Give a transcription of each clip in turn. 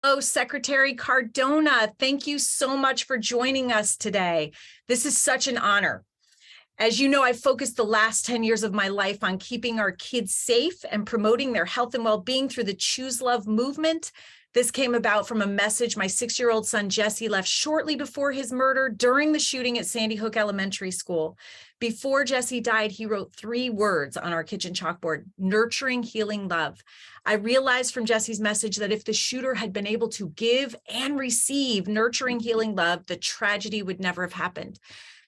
Oh, Secretary Cardona, thank you so much for joining us today. This is such an honor. As you know, I've focused the last 10 years of my life on keeping our kids safe and promoting their health and well-being through the Choose Love movement. This came about from a message my 6-year-old son, Jesse, left shortly before his murder during the shooting at Sandy Hook Elementary School. Before Jesse died, he wrote 3 words on our kitchen chalkboard: nurturing, healing, love. I realized from Jesse's message that if the shooter had been able to give and receive nurturing, healing, love, the tragedy would never have happened.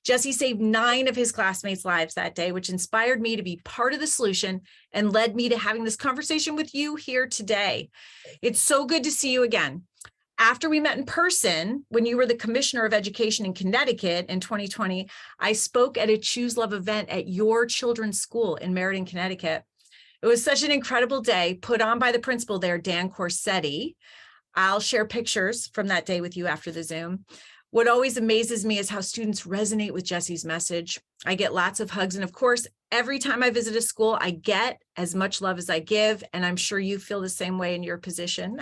Jesse saved 9 of his classmates' lives that day, which inspired me to be part of the solution and led me to having this conversation with you here today. It's so good to see you again. After we met in person, when you were the Commissioner of Education in Connecticut in 2020, I spoke at a Choose Love event at your children's school in Meriden, Connecticut. It was such an incredible day put on by the principal there, Dan Corsetti. I'll share pictures from that day with you after the Zoom. What always amazes me is how students resonate with Jesse's message. I get lots of hugs. And of course, every time I visit a school, I get as much love as I give. And I'm sure you feel the same way in your position.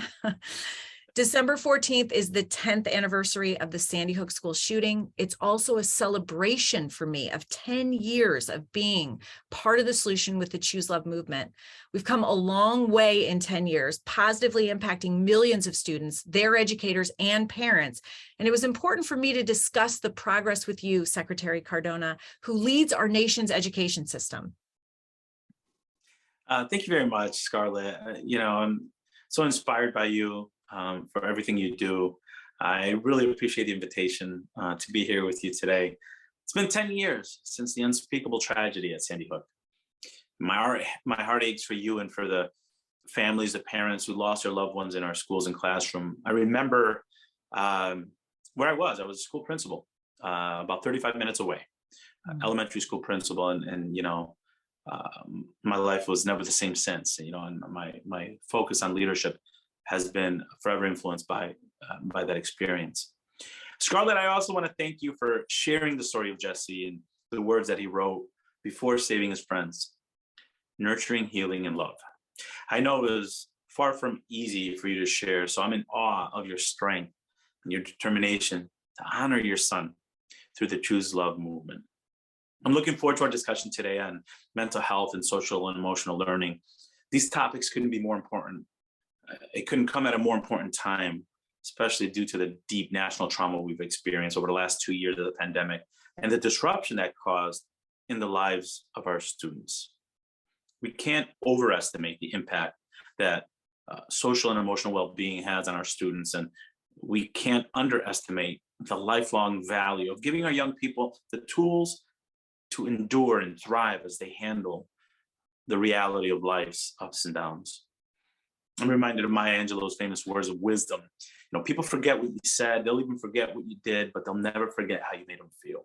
December 14th is the 10th anniversary of the Sandy Hook school shooting. It's also a celebration for me of 10 years of being part of the solution with the Choose Love movement. We've come a long way in 10 years, positively impacting millions of students, their educators, and parents. And it was important for me to discuss the progress with you, Secretary Cardona, who leads our nation's education system. Thank you very much, Scarlett. I'm so inspired by you for everything you do. I really appreciate the invitation to be here with you today. It's been 10 years since the unspeakable tragedy at Sandy Hook. My heart aches for you and for the families, the parents who lost their loved ones in our schools and classroom. I remember where I was a school principal, about 35 minutes away, elementary school principal. And my life was never the same since, and my focus on leadership has been forever influenced by that experience. Scarlett, I also want to thank you for sharing the story of Jesse and the words that he wrote before saving his friends: nurturing, healing, and love. I know it was far from easy for you to share, so I'm in awe of your strength and your determination to honor your son through the Choose Love movement. I'm looking forward to our discussion today on mental health and social and emotional learning. These topics couldn't be more important. It couldn't come at a more important time, especially due to the deep national trauma we've experienced over the last 2 years of the pandemic and the disruption that caused in the lives of our students. We can't overestimate the impact that social and emotional well-being has on our students, and we can't underestimate the lifelong value of giving our young people the tools to endure and thrive as they handle the reality of life's ups and downs. I'm reminded of Maya Angelou's famous words of wisdom. People forget what you said, they'll even forget what you did, but they'll never forget how you made them feel.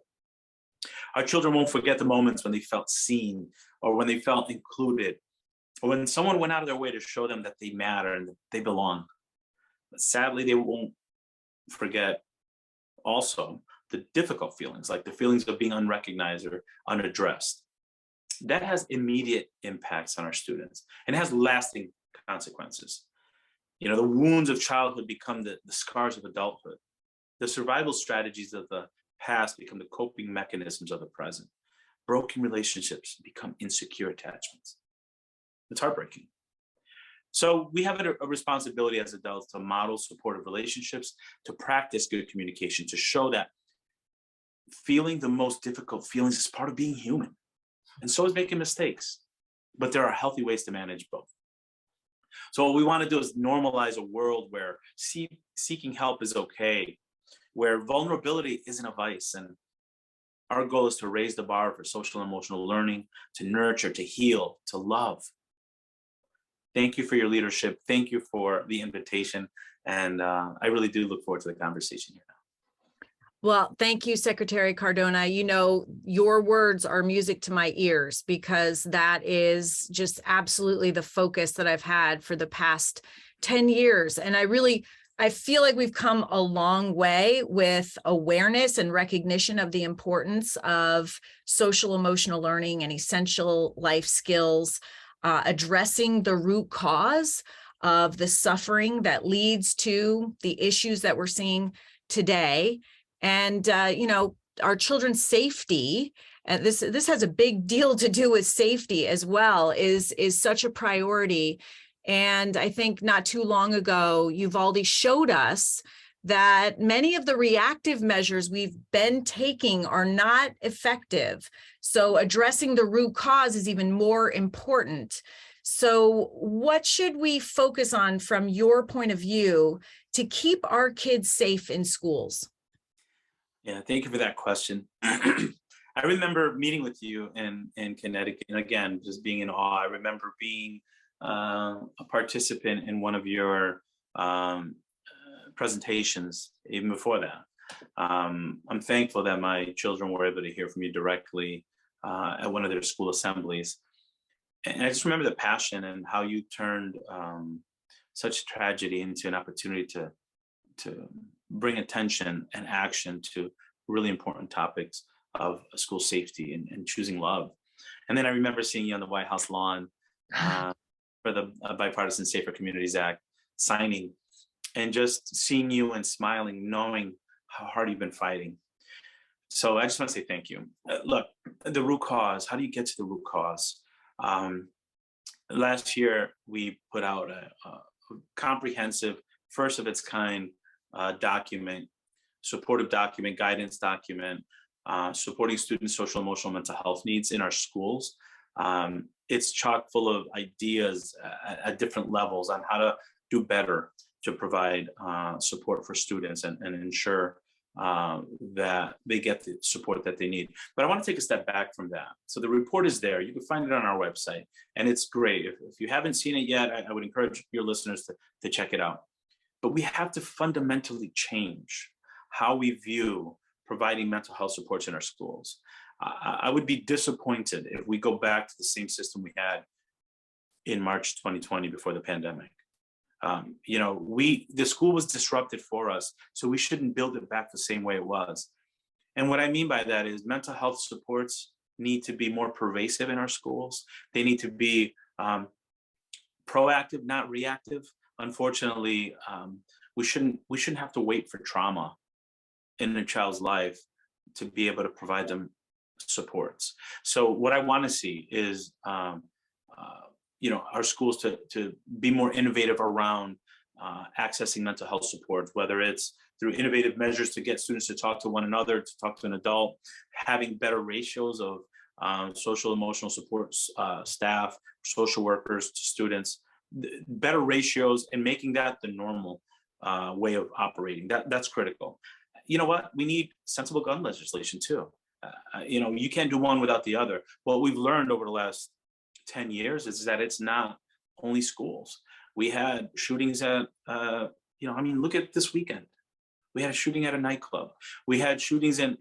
Our children won't forget the moments when they felt seen, or when they felt included, or when someone went out of their way to show them that they matter and that they belong. But sadly, they won't forget also the difficult feelings, like the feelings of being unrecognized or unaddressed. That has immediate impacts on our students, and it has lasting consequences. The wounds of childhood become the scars of adulthood. The survival strategies of the past become the coping mechanisms of the present. Broken relationships become insecure attachments. It's heartbreaking. So we have a responsibility as adults to model supportive relationships, to practice good communication, to show that feeling the most difficult feelings is part of being human. And so is making mistakes. But there are healthy ways to manage both. So what we want to do is normalize a world where seeking help is okay, where vulnerability isn't a vice. And our goal is to raise the bar for social and emotional learning, to nurture, to heal, to love. Thank you for your leadership. Thank you for the invitation. And I really do look forward to the conversation here now. Well, thank you, Secretary Cardona. Your words are music to my ears, because that is just absolutely the focus that I've had for the past 10 years. And I feel like we've come a long way with awareness and recognition of the importance of social emotional learning and essential life skills, addressing the root cause of the suffering that leads to the issues that we're seeing today. And, our children's safety, and this has a big deal to do with safety as well, is such a priority. And I think not too long ago, Uvalde showed us that many of the reactive measures we've been taking are not effective. So addressing the root cause is even more important. So what should we focus on from your point of view to keep our kids safe in schools? Yeah, thank you for that question. I remember meeting with you in Connecticut, and again, just being in awe. I remember being a participant in one of your presentations even before that. I'm thankful that my children were able to hear from you directly at one of their school assemblies. And I just remember the passion and how you turned such tragedy into an opportunity to bring attention and action to really important topics of school safety and choosing love. And then I remember seeing you on the White House lawn for the Bipartisan Safer Communities Act signing, and just seeing you and smiling, knowing how hard you've been fighting. So I just want to say thank you. Look, the root cause, how do you get to the root cause? Last year, we put out a comprehensive, first of its kind document, supportive document, guidance document, supporting students' social, emotional, mental health needs in our schools. It's chock full of ideas at different levels on how to do better to provide support for students and ensure that they get the support that they need. But I want to take a step back from that. So the report is there. You can find it on our website, and it's great. If you haven't seen it yet, I would encourage your listeners to check it out. But we have to fundamentally change how we view providing mental health supports in our schools. I would be disappointed if we go back to the same system we had in March 2020 before the pandemic. The school was disrupted for us, so we shouldn't build it back the same way it was. And what I mean by that is mental health supports need to be more pervasive in our schools. They need to be proactive, not reactive. Unfortunately, we shouldn't have to wait for trauma in a child's life to be able to provide them supports. So what I want to see is our schools to be more innovative around accessing mental health support, whether it's through innovative measures to get students to talk to one another, to talk to an adult, having better ratios of social emotional support staff, social workers to students, better ratios, and making that the normal way of operating. That's critical. You know what? We need sensible gun legislation too. You can't do one without the other. What we've learned over the last 10 years is that it's not only schools. We had shootings at, look at this weekend. We had a shooting at a nightclub. We had shootings in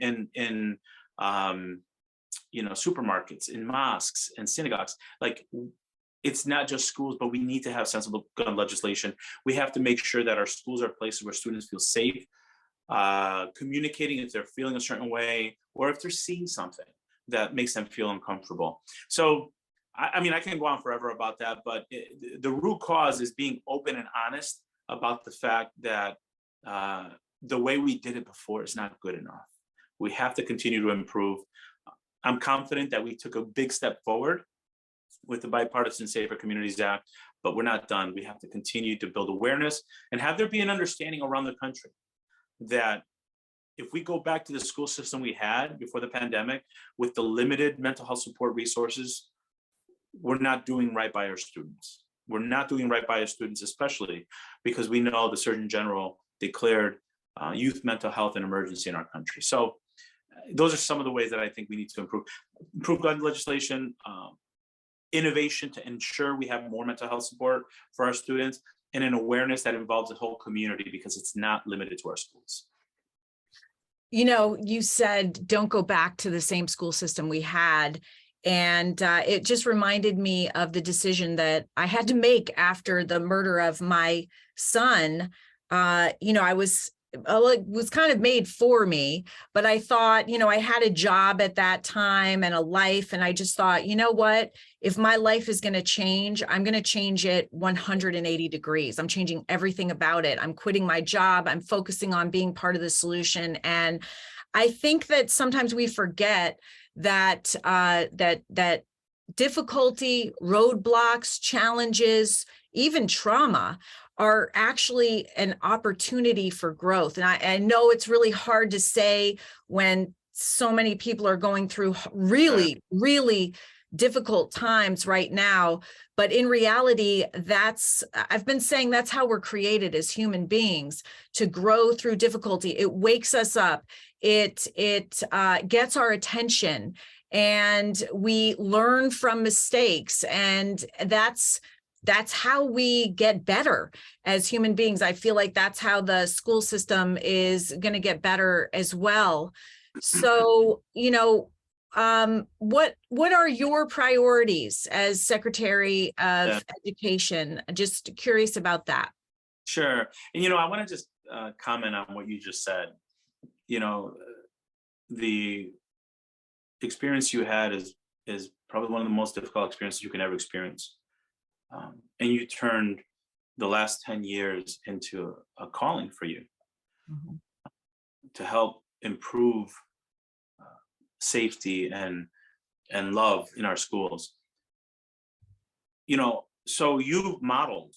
supermarkets, in mosques and synagogues. Like, it's not just schools, but we need to have sensible gun legislation. We have to make sure that our schools are places where students feel safe, communicating if they're feeling a certain way, or if they're seeing something that makes them feel uncomfortable. So, I can go on forever about that, but the root cause is being open and honest about the fact that the way we did it before is not good enough. We have to continue to improve. I'm confident that we took a big step forward with the Bipartisan Safer Communities Act, but we're not done. We have to continue to build awareness and have there be an understanding around the country that if we go back to the school system we had before the pandemic with the limited mental health support resources, we're not doing right by our students. We're not doing right by our students, especially because we know the Surgeon General declared youth mental health an emergency in our country. So those are some of the ways that I think we need to improve gun legislation, innovation to ensure we have more mental health support for our students, and an awareness that involves the whole community because it's not limited to our schools. You said don't go back to the same school system we had. And it just reminded me of the decision that I had to make after the murder of my son. I was was kind of made for me, but I thought, I had a job at that time and a life. And I just thought, you know what, if my life is going to change, I'm going to change it 180 degrees. I'm changing everything about it. I'm quitting my job. I'm focusing on being part of the solution. And I think that sometimes we forget that, that difficulty, roadblocks, challenges, even trauma are actually an opportunity for growth. And I know it's really hard to say when so many people are going through really, really difficult times right now. But in reality, I've been saying that's how we're created as human beings, to grow through difficulty. It wakes us up. It gets our attention, and we learn from mistakes. And that's how we get better as human beings. I feel like that's how the school system is going to get better as well. So, what are your priorities as Secretary of Education? Just curious about that. Sure. And, I want to just comment on what you just said. The experience you had is probably one of the most difficult experiences you can ever experience. And you turned the last 10 years into a calling for you to help improve safety and love in our schools. So you've modeled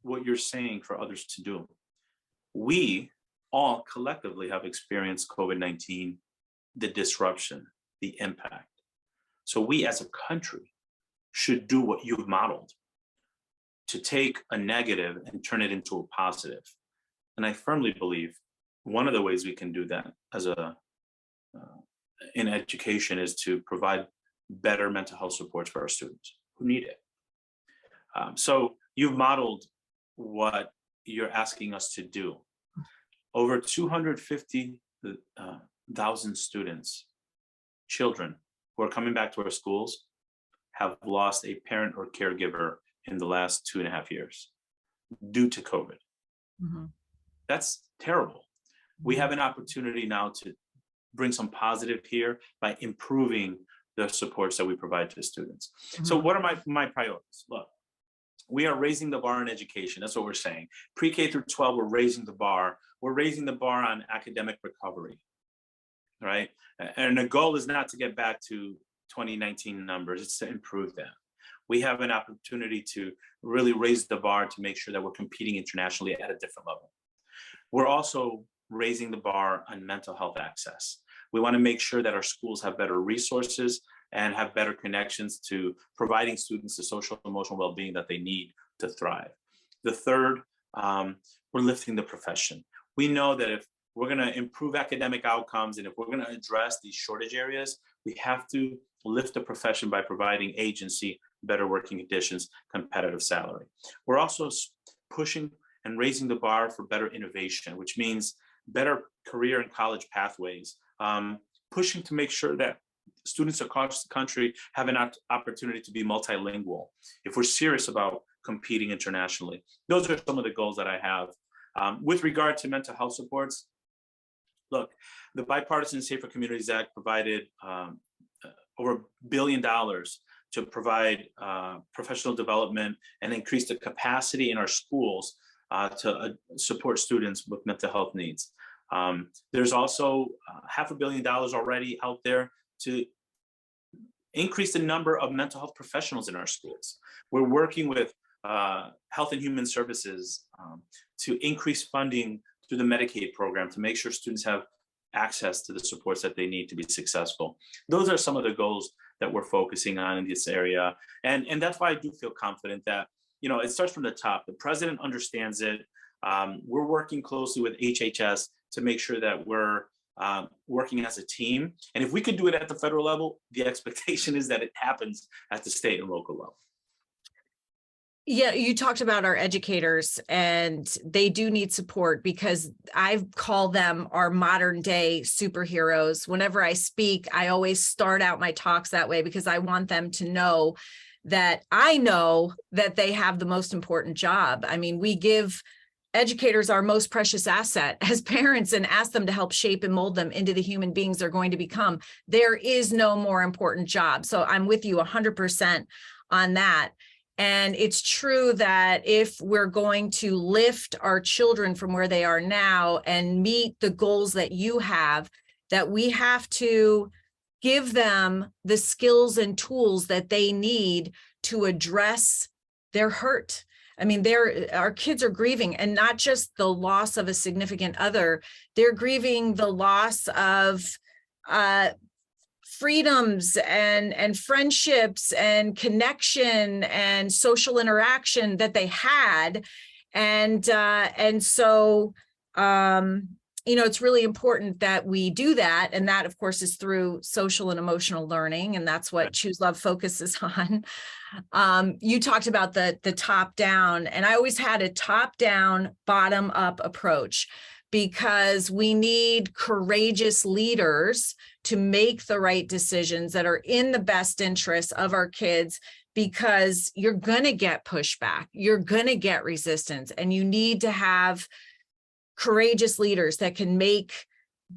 what you're saying for others to do. We all collectively have experienced COVID-19, the disruption, the impact. So we as a country should do what you've modeled, to take a negative and turn it into a positive. And I firmly believe one of the ways we can do that in education is to provide better mental health supports for our students who need it. So you've modeled what you're asking us to do. Over 250,000 students, children who are coming back to our schools, have lost a parent or caregiver in the last 2.5 years due to COVID. That's terrible. We have an opportunity now to bring some positive here by improving the supports that we provide to students. So what are my priorities? Look, we are raising the bar in education. That's what we're saying. Pre-K through 12, we're raising the bar. We're raising the bar on academic recovery, right? And the goal is not to get back to 2019 numbers, it's to improve them. We have an opportunity to really raise the bar to make sure that we're competing internationally at a different level. We're also raising the bar on mental health access. We want to make sure that our schools have better resources and have better connections to providing students the social and emotional well-being that they need to thrive. The third, we're lifting the profession. We know that if we're going to improve academic outcomes and if we're going to address these shortage areas, we have to lift the profession by providing agency, better working conditions, competitive salary. We're also pushing and raising the bar for better innovation, which means better career and college pathways, pushing to make sure that students across the country have an opportunity to be multilingual if we're serious about competing internationally. Those are some of the goals that I have. With regard to mental health supports, look, the Bipartisan Safer Communities Act provided over $1 billion to provide professional development and increase the capacity in our schools to support students with mental health needs. There's also $500 million already out there to increase the number of mental health professionals in our schools. We're working with Health and Human Services to increase funding through the Medicaid program to make sure students have access to the supports that they need to be successful. Those are some of the goals that we're focusing on in this area. And that's why I do feel confident that, it starts from the top. The president understands it. We're working closely with HHS to make sure that we're working as a team. And if we could do it at the federal level, the expectation is that it happens at the state and local level. Yeah, you talked about our educators, and they do need support because I call them our modern day superheroes. Whenever I speak, I always start out my talks that way because I want them to know that I know that they have the most important job. I mean, we give educators our most precious asset as parents and ask them to help shape and mold them into the human beings they're going to become. There is no more important job. So I'm with you 100% on that. And it's true that if we're going to lift our children from where they are now and meet the goals that you have, that we have to give them the skills and tools that they need to address their hurt. I mean, our kids are grieving, and not just the loss of a significant other, they're grieving the loss of freedoms and friendships and connection and social interaction that they had. And so, it's really important that we do that. And that, of course, is through social and emotional learning. And that's what Choose Love focuses on. You talked about the top down, and I always had a top down, bottom up approach, because we need courageous leaders to make the right decisions that are in the best interest of our kids, because you're going to get pushback, you're going to get resistance, and you need to have courageous leaders that can make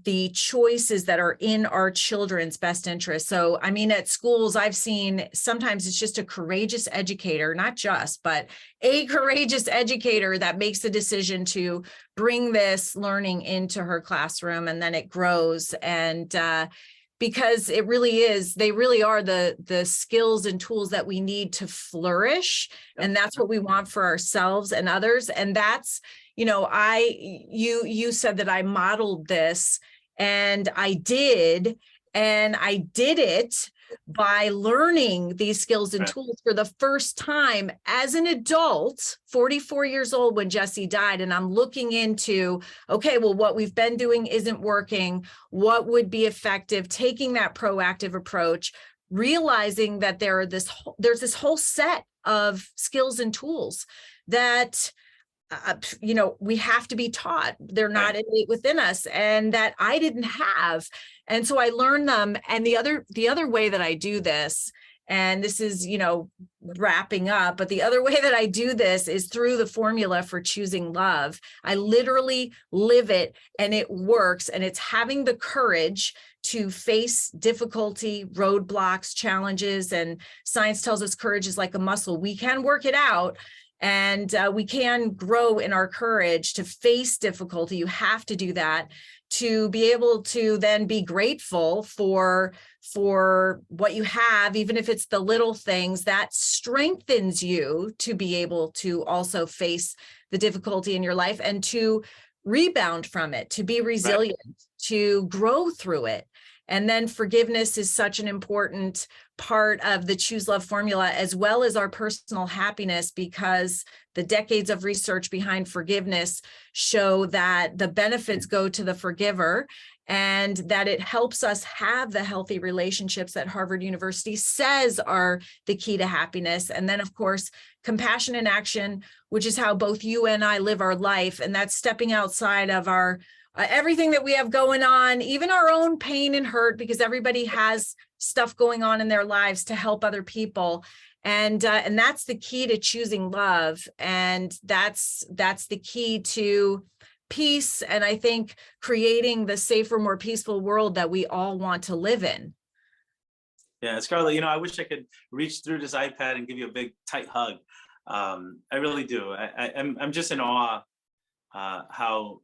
the choices that are in our children's best interest. So, I mean, at schools, I've seen sometimes it's just a courageous educator, not just, but a courageous educator that makes the decision to bring this learning into her classroom, and then it grows. And because it really is, they really are the skills and tools that we need to flourish. And that's what we want for ourselves and others. And that's, you said that I modeled this, and I did it by learning these skills and tools for the first time as an adult, 44 years old when Jesse died. And I'm looking into, okay, well, what we've been doing isn't working. What would be effective? Taking that proactive approach, realizing that there's this whole set of skills and tools that we have to be taught. They're not innate within us, and that I didn't have. And so I learned them. And the other way that I do this, and this is, wrapping up, but the other way that I do this is through the formula for choosing love. I literally live it, and it works. And it's having the courage to face difficulty, roadblocks, challenges. And science tells us courage is like a muscle. We can work it out. And we can grow in our courage to face difficulty. You have to do that to be able to then be grateful for what you have, even if it's the little things that strengthens you to be able to also face the difficulty in your life and to rebound from it, to be resilient, to grow through it. And then forgiveness is such an important part of the Choose Love formula, as well as our personal happiness, because the decades of research behind forgiveness show that the benefits go to the forgiver, and that it helps us have the healthy relationships that Harvard University says are the key to happiness. And then, of course, compassion in action, which is how both you and I live our life. And that's stepping outside of our everything that we have going on, even our own pain and hurt, because everybody has stuff going on in their lives, to help other people. And that's the key to choosing love. And that's the key to peace. And I think creating the safer, more peaceful world that we all want to live in. Yeah, Scarlett, I wish I could reach through this iPad and give you a big, tight hug. I really do. I'm just in awe how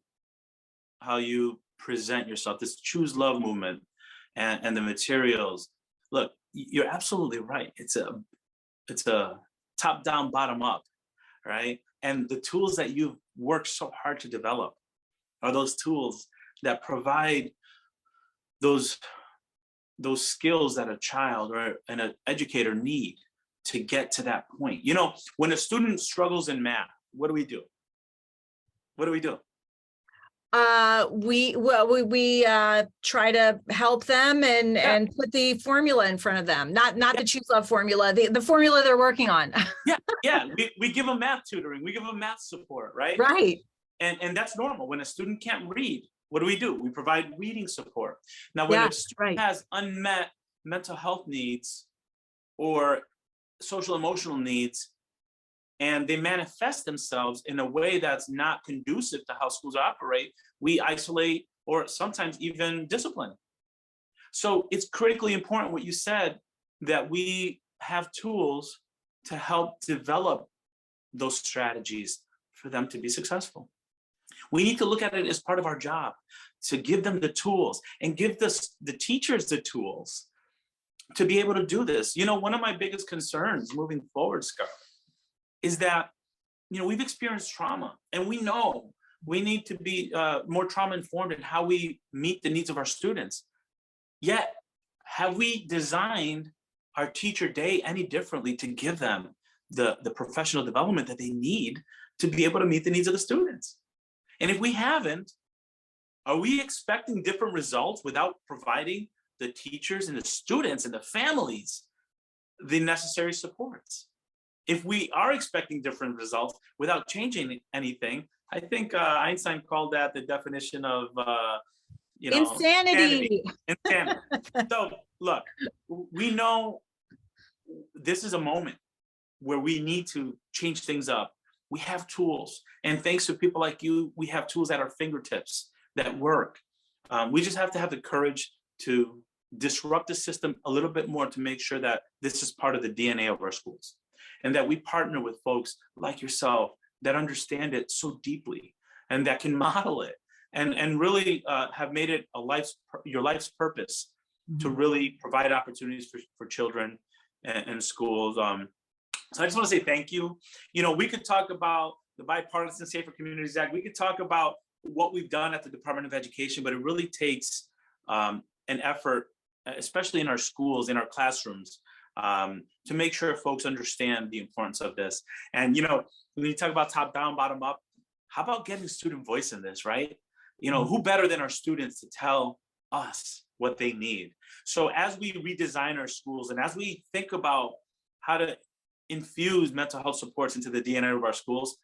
you present yourself, this Choose Love movement, and the materials. Look, you're absolutely right. It's a top down, bottom up, right? And the tools that you've worked so hard to develop are those tools that provide those skills that a child or an educator need to get to that point. When a student struggles in math, what do we do? We try to help them and put the formula in front of them, not the Choose Love formula, the formula they're working on. Yeah. We give them math tutoring, we give them math support, right? Right. And that's normal. When a student can't read, what do? We provide reading support. Now, when a student has unmet mental health needs or social emotional needs, and they manifest themselves in a way that's not conducive to how schools operate, we isolate or sometimes even discipline. So it's critically important what you said, that we have tools to help develop those strategies for them to be successful. We need to look at it as part of our job, to give them the tools and give the teachers the tools to be able to do this. You know, one of my biggest concerns moving forward, Scarlett, is that, you know, we've experienced trauma, and we know we need to be more trauma informed in how we meet the needs of our students. Yet, have we designed our teacher day any differently to give them the professional development that they need to be able to meet the needs of the students? And if we haven't, are we expecting different results without providing the teachers and the students and the families the necessary supports? If we are expecting different results without changing anything, I think Einstein called that the definition of insanity. Insanity. So look, we know this is a moment where we need to change things up. We have tools, and thanks to people like you, we have tools at our fingertips that work. We just have to have the courage to disrupt the system a little bit more to make sure that this is part of the DNA of our schools, and that we partner with folks like yourself that understand it so deeply and that can model it and really have made it your life's purpose to really provide opportunities for children and schools. So I just want to say thank you. You know, we could talk about the Bipartisan Safer Communities Act. We could talk about what we've done at the Department of Education, but it really takes an effort, especially in our schools, in our classrooms, to make sure folks understand the importance of this. And, you know, when you talk about top down, bottom up, how about getting student voice in this, right? You know, who better than our students to tell us what they need? So as we redesign our schools and as we think about how to infuse mental health supports into the DNA of our schools,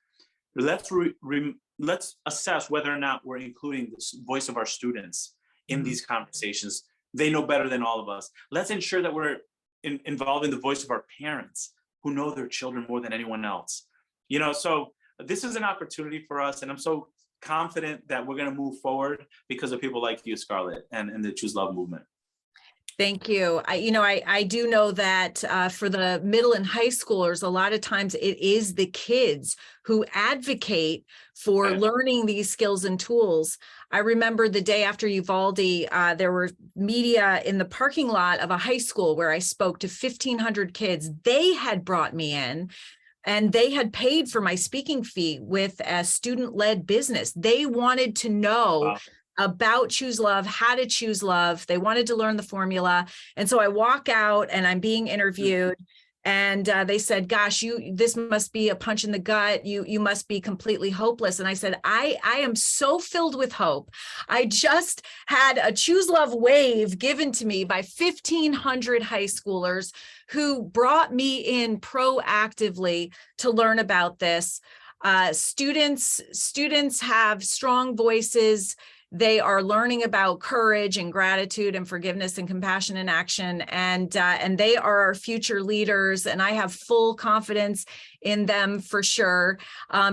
let's assess whether or not we're including the voice of our students in these conversations. They know better than all of us. Let's ensure that we're involving the voice of our parents, who know their children more than anyone else. You know, so this is an opportunity for us, and I'm so confident that we're going to move forward because of people like you, Scarlett, and the Choose Love movement. Thank you. I do know that for the middle and high schoolers, a lot of times it is the kids who advocate for learning these skills and tools. I remember the day after Uvalde, there were media in the parking lot of a high school where I spoke to 1,500 kids. They had brought me in, and they had paid for my speaking fee with a student-led business. They wanted to know about Choose Love, how to choose love. They wanted to learn the formula. And so I walk out and I'm being interviewed, and they said, gosh, this must be a punch in the gut. You must be completely hopeless. And I said, I am so filled with hope. I just had a Choose Love wave given to me by 1,500 high schoolers who brought me in proactively to learn about this. Students have strong voices. They are learning about courage and gratitude and forgiveness and compassion in action, and they are our future leaders, and I have full confidence in them for sure.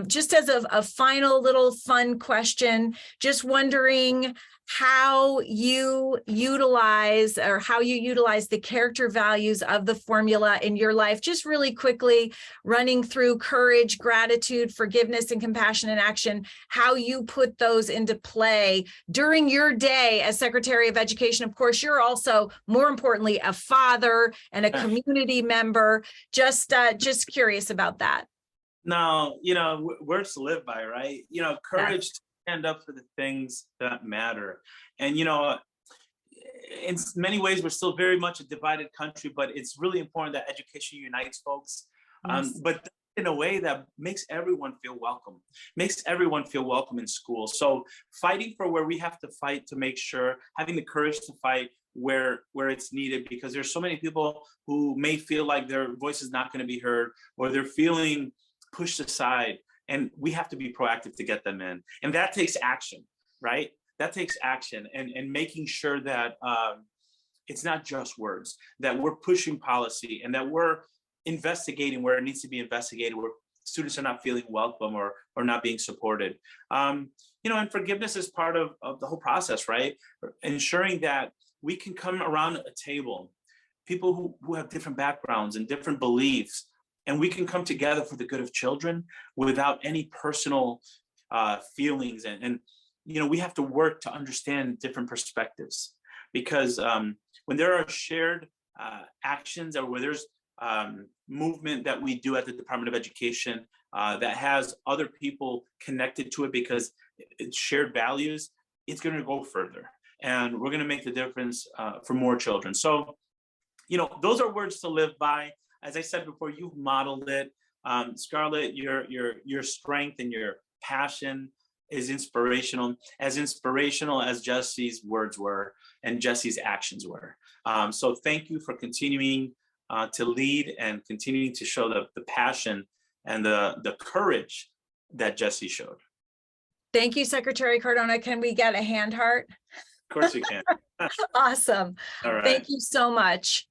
Just as a final little fun question, just wondering how you utilize the character values of the formula in your life, just really quickly running through courage, gratitude, forgiveness, and compassion in action, how you put those into play during your day as Secretary of Education. Of course, you're also, more importantly, a father and a community member. Just curious about that. Now, you know, words to live by, right? You know, courage to stand up for the things that matter. And, you know, in many ways, we're still very much a divided country, but it's really important that education unites folks. But in a way that makes everyone feel welcome, in school. So fighting for where we have to fight to make sure, having the courage to fight where it's needed, because there's so many people who may feel like their voice is not going to be heard, or they're feeling pushed aside, and we have to be proactive to get them in. And that takes action, right? That takes action, and making sure that it's not just words, that we're pushing policy, and that we're investigating where it needs to be investigated. We're students are not feeling welcome or not being supported. And forgiveness is part of the whole process, right? Ensuring that we can come around a table, people who have different backgrounds and different beliefs, and we can come together for the good of children without any personal feelings. And we have to work to understand different perspectives, because when there are shared actions, or where there's movement that we do at the Department of Education that has other people connected to it because it's shared values, it's going to go further, and we're going to make the difference for more children. So, those are words to live by. As I said before, you've modeled it. Scarlett, your strength and your passion is inspirational as Jesse's words were and Jesse's actions were. So thank you for continuing to lead and continuing to show the passion and the courage that Jesse showed. Thank you, Secretary Cardona. Can we get a hand heart? Of course you can. Awesome. All right. Thank you so much.